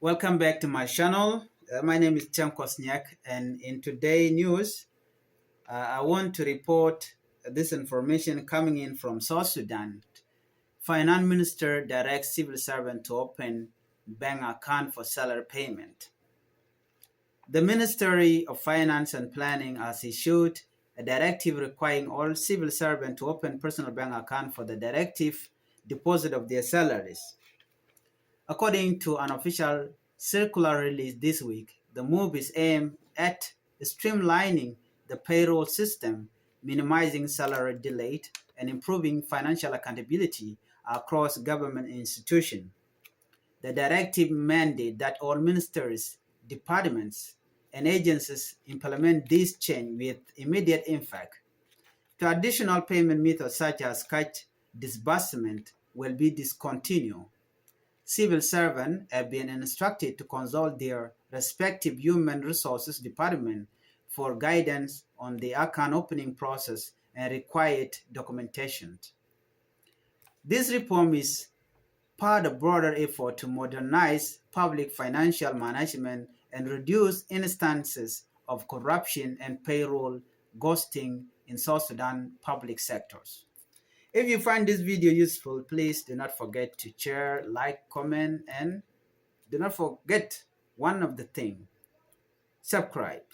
Welcome back to my channel. My name is Tim Kosniak, and in today's news, I want to report this information coming in from South Sudan. Finance Minister directs civil servant to open bank account for salary payment. The Ministry of Finance and Planning has issued a directive requiring all civil servants to open personal bank account for the directive deposit of their salaries. According to an official circular released this week, the move is aimed at streamlining the payroll system, minimizing salary delay, and improving financial accountability across government institutions. The directive mandates that all ministries, departments, and agencies implement this change with immediate impact. Traditional payment methods such as cash disbursement will be discontinued. Civil servants have been instructed to consult their respective human resources department for guidance on the account opening process and required documentation. This reform is part of a broader effort to modernize public financial management and reduce instances of corruption and payroll ghosting in South Sudan public sectors. If you find this video useful, please do not forget to share, like, comment, and do not forget one of the things, subscribe.